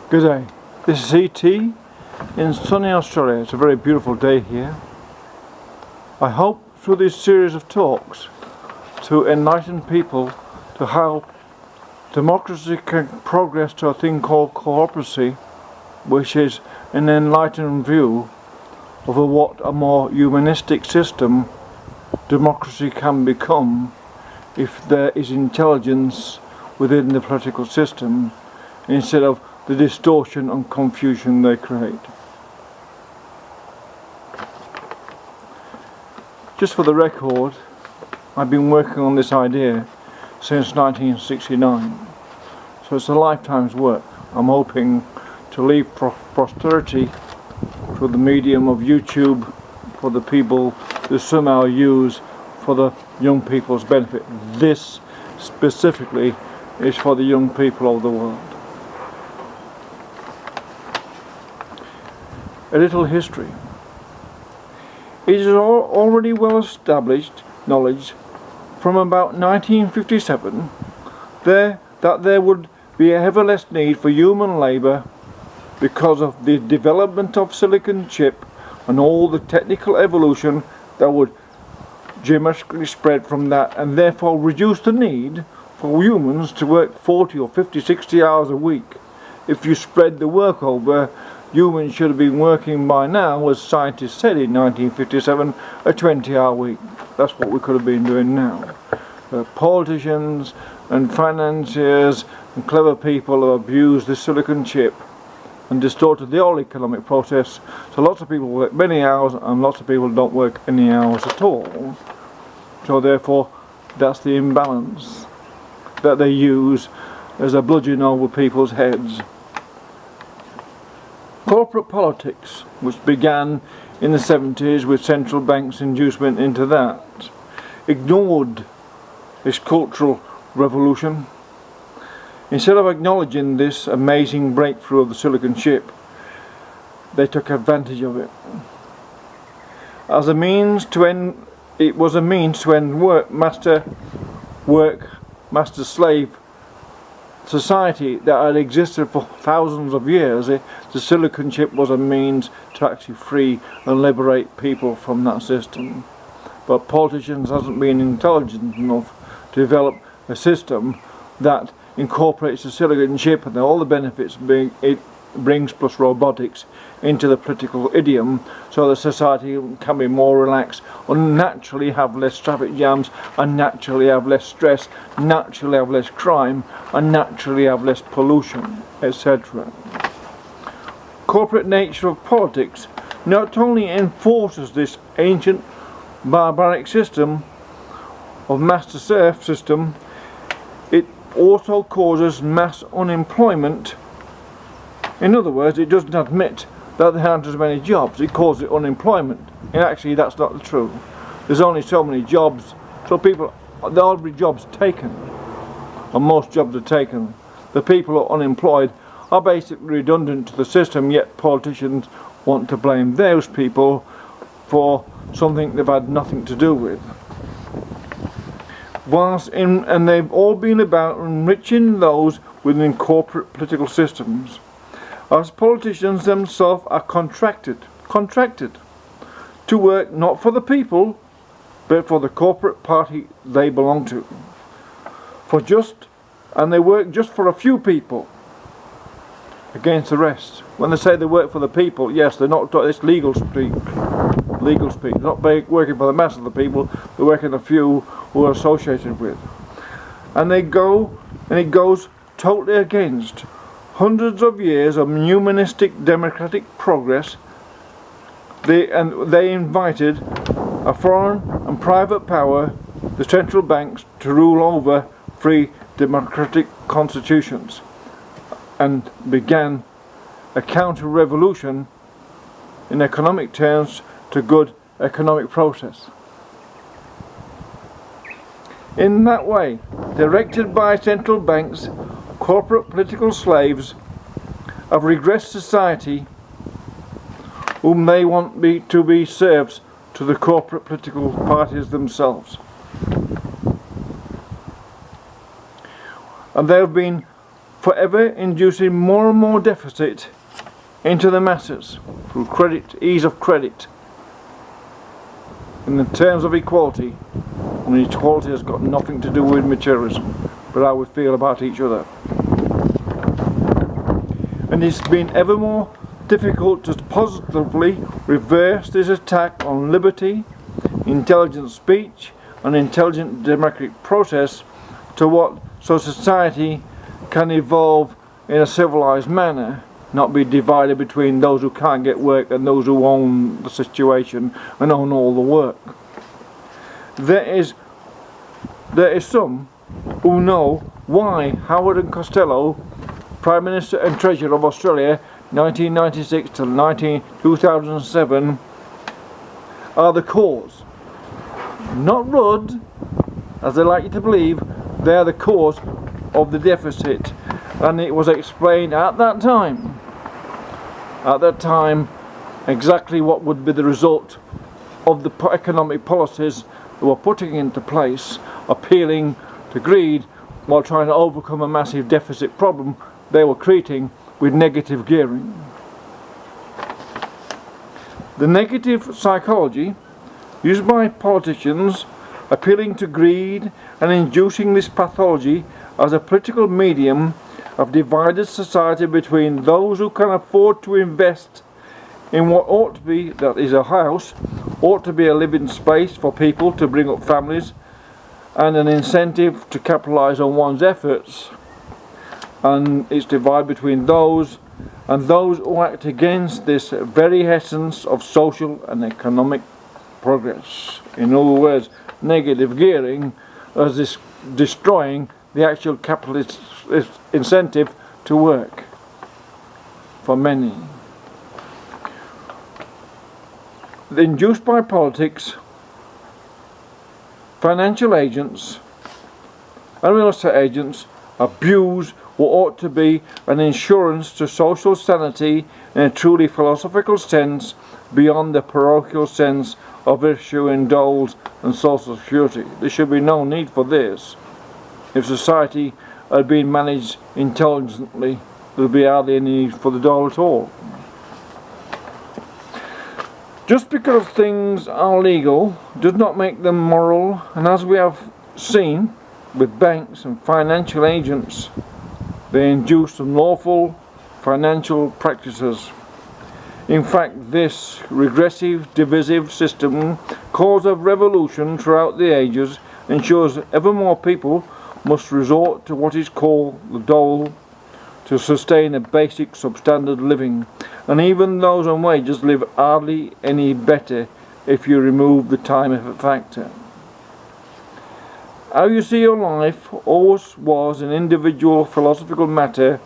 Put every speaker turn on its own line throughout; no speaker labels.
Good day. This is E.T. in sunny Australia. It's a very beautiful day here. I hope through this series of talks to enlighten people to how democracy can progress to a thing called Coopracy, which is an enlightened view of what a more humanistic system democracy can become if there is intelligence within the political system instead of the distortion and confusion they create. Just for the record, I've been working on this idea since 1969, so it's a lifetime's work. I'm hoping to leave posterity through the medium of YouTube for the people who somehow use for the young people's benefit. This specifically is for the young people of the world. A little history. It is already well established knowledge from about 1957 that there would be ever less need for human labour because of the development of silicon chip and all the technical evolution that would geometrically spread from that, and therefore reduce the need for humans to work 40 or 50, 60 hours a week. If you spread the work over, humans should have been working by now, as scientists said in 1957, a 20-hour week. That's what we could have been doing now. Politicians and financiers and clever people have abused the silicon chip and distorted the whole economic process, so lots of people work many hours and lots of people don't work any hours at all. So therefore that's the imbalance that they use as a bludgeon over people's heads. Corporate politics, which began in the 70s with central banks' inducement into that, ignored this cultural revolution. Instead of acknowledging this amazing breakthrough of the silicon chip, they took advantage of it. As a means to end, it was a means to end master-slave society that had existed for thousands of years. The silicon chip was a means to actually free and liberate people from that system. But politicians hasn't been intelligent enough to develop a system that incorporates the silicon chip and all the benefits it brings plus robotics into the political idiom, so the society can be more relaxed and naturally have less traffic jams, and naturally have less stress, naturally have less crime, and naturally have less pollution, etc. Corporate nature of politics not only enforces this ancient barbaric system of master-serf system, it also causes mass unemployment. In other words, it doesn't admit that there aren't as many jobs, it calls it unemployment. And actually that's not true. There's only so many jobs, so people, every job's taken, and most jobs are taken. The people who are unemployed are basically redundant to the system, yet politicians want to blame those people for something they've had nothing to do with. And they've all been about enriching those within corporate political systems, as politicians themselves are contracted to work not for the people, but for the corporate party they belong to. And they work just for a few people against the rest. When they say they work for the people, yes, they're not, it's legal speak. They're not working for the mass of the people, they're working a few who are associated with. And it goes totally against hundreds of years of humanistic democratic progress. They invited a foreign and private power, the central banks, to rule over free democratic constitutions, and began a counter-revolution in economic terms to good economic process. In that way, directed by central banks, corporate political slaves of regressed society whom they want to be served to the corporate political parties themselves. And they have been forever inducing more and more deficit into the masses through ease of credit. In the terms of equality, and equality has got nothing to do with materialism, but how we feel about each other. And it's been ever more difficult to positively reverse this attack on liberty, intelligent speech, and intelligent democratic process so society can evolve in a civilized manner, not be divided between those who can't get work and those who own the situation and own all the work. There is some who know why Howard and Costello, Prime Minister and Treasurer of Australia, 1996 to 2007, are the cause. Not Rudd, as they like you to believe, they are the cause of the deficit, and it was explained at that time exactly what would be the result of the economic policies they were putting into place, appealing to greed while trying to overcome a massive deficit problem they were creating with negative gearing. The negative psychology used by politicians appealing to greed and inducing this pathology as a political medium have divided society between those who can afford to invest in what ought to be, that is a house, ought to be a living space for people to bring up families and an incentive to capitalise on one's efforts, and it's divided between those who act against this very essence of social and economic progress. In other words, negative gearing as this destroying the actual capitalist incentive to work for many. Induced by politics, financial agents and real estate agents abuse what ought to be an insurance to social sanity in a truly philosophical sense beyond the parochial sense of issuing doles and social security. There should be no need for this. If society had been managed intelligently, there would be hardly any need for the dole at all. Just because things are legal does not make them moral, and as we have seen with banks and financial agents, they induce unlawful financial practices. In fact, this regressive, divisive system, cause of revolution throughout the ages, ensures ever more people must resort to what is called the dole to sustain a basic substandard living, and even those on wages live hardly any better if you remove the time effort factor. How you see your life always was an individual philosophical matter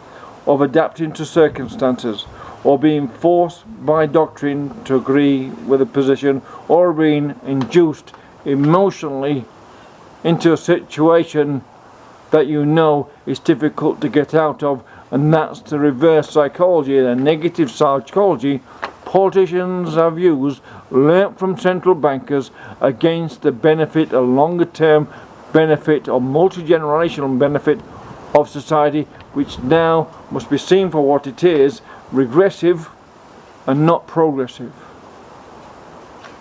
of adapting to circumstances, or being forced by doctrine to agree with a position, or being induced emotionally into a situation that you know is difficult to get out of, and that's the reverse psychology, the negative psychology politicians have used, learnt from central bankers against the benefit, a longer term benefit or multi-generational benefit of society, which now must be seen for what it is, regressive and not progressive.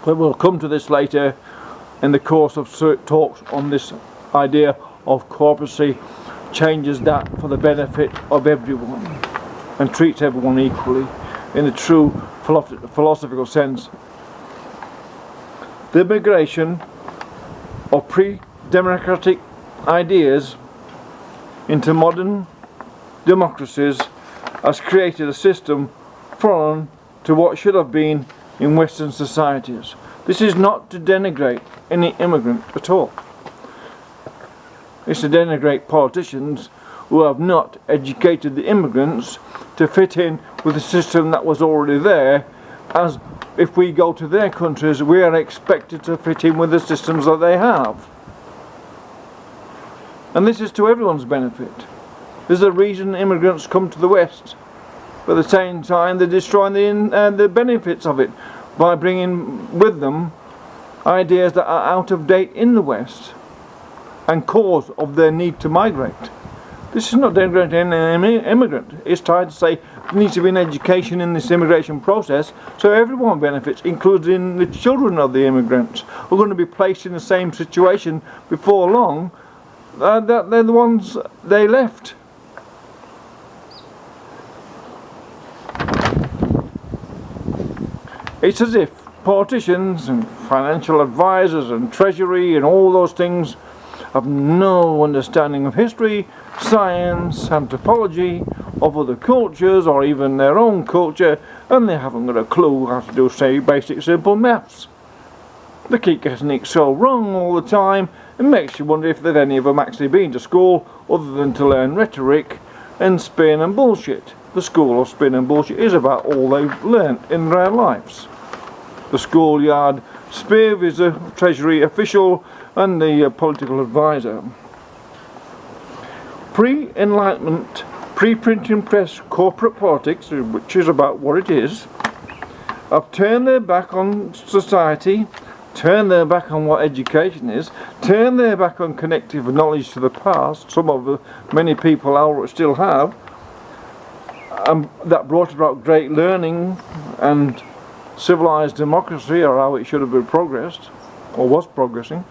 But we'll come to this later in the course of talks on this idea of Coopracy, changes that for the benefit of everyone and treats everyone equally in the true philosophical sense. The immigration of pre-democratic ideas into modern democracies has created a system foreign to what should have been in Western societies. This is not to denigrate any immigrant at all. It's to denigrate politicians who have not educated the immigrants to fit in with the system that was already there, as if we go to their countries we are expected to fit in with the systems that they have. And this is to everyone's benefit. There's a reason immigrants come to the West, but at the same time they're destroying the benefits of it by bringing with them ideas that are out of date in the West and cause of their need to migrate. This is not denigrating any immigrant. It's trying to say there needs to be an education in this immigration process so everyone benefits, including the children of the immigrants who are going to be placed in the same situation before long that they're the ones they left. It's as if politicians and financial advisors and treasury and all those things have no understanding of history, science, anthropology, of other cultures or even their own culture, and they haven't got a clue how to do, say, basic simple maths. They keep getting it so wrong all the time. It makes you wonder if any of them actually been to school other than to learn rhetoric and spin and bullshit. The school of spin and bullshit is about all they've learnt in their lives. The schoolyard spiv is the treasury official and the political advisor. Pre-Enlightenment, pre-printing press corporate politics, which is about what it is, have turned their back on society, turned their back on what education is, turned their back on connective knowledge to the past, many people still have, that brought about great learning and civilized democracy, or how it should have been progressed, or was progressing,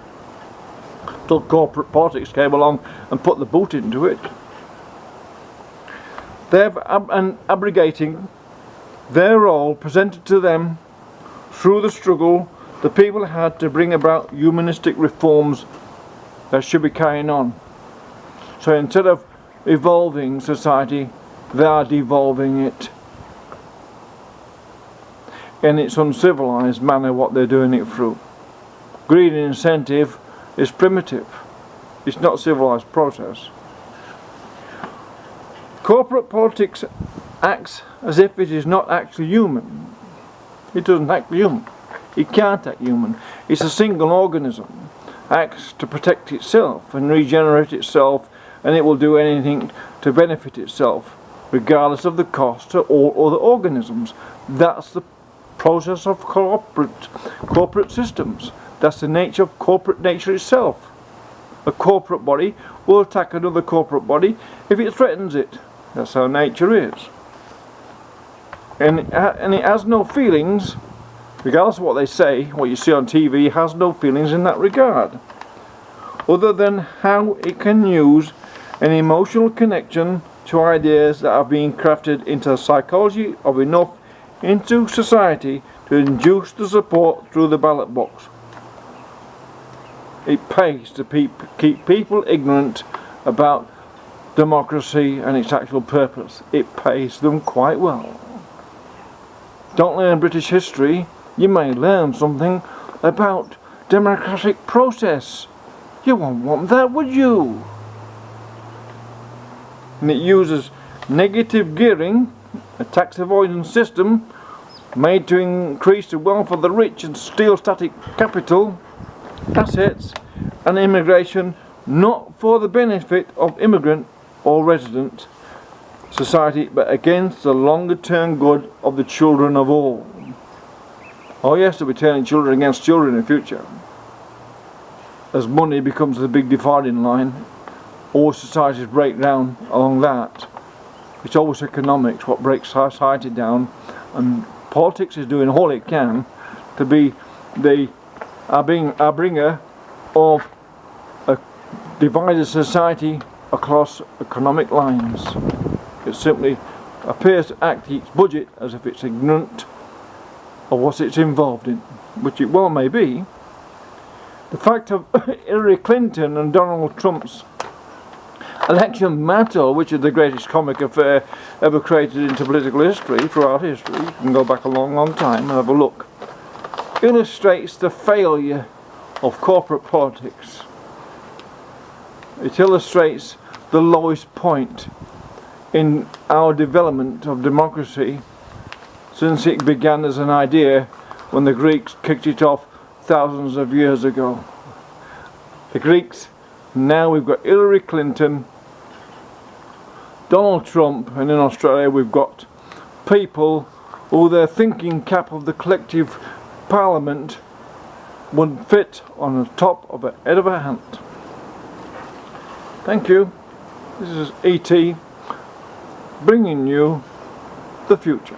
till corporate politics came along and put the boot into it. They're abrogating their role presented to them through the struggle the people had to bring about humanistic reforms that should be carrying on. So instead of evolving society, they are devolving it in its uncivilized manner, what they're doing it through. Greed and incentive is primitive. It's not a civilized process. Corporate politics acts as if it is not actually human. It doesn't act human. It can't act human. It's a single organism. Acts to protect itself and regenerate itself, and it will do anything to benefit itself, regardless of the cost to all other organisms. That's the process of corporate systems. That's the nature of corporate nature itself. A corporate body will attack another corporate body if it threatens it. That's how nature is. And it has no feelings, regardless of what they say. What you see on TV has no feelings in that regard, other than how it can use an emotional connection to ideas that are being crafted into the psychology of enough into society to induce the support through the ballot box. It pays to keep people ignorant about democracy and its actual purpose. It pays them quite well. Don't learn British history, you may learn something about democratic process. You won't want that, would you? And it uses negative gearing, a tax avoidance system made to increase the wealth of the rich and steal static capital, assets and immigration, not for the benefit of immigrant or resident society, but against the longer term good of the children of all. Oh yes, they'll be turning children against children in the future. As money becomes the big dividing line, all societies break down along that. It's always economics what breaks society down, and politics is doing all it can to be the bringer of a divided society across economic lines. It simply appears to act its budget as if it's ignorant of what it's involved in, which it well may be. The fact of Hillary Clinton and Donald Trump's election battle, which is the greatest comic affair ever created into political history, throughout history, you can go back a long, long time and have a look, illustrates the failure of corporate politics. It illustrates the lowest point in our development of democracy since it began as an idea when the Greeks kicked it off thousands of years ago. The Greeks, now we've got Hillary Clinton, Donald Trump, and in Australia we've got people who their thinking cap of the collective parliament wouldn't fit on the top of the head of a hand. Thank you. This is E.T. bringing you the future.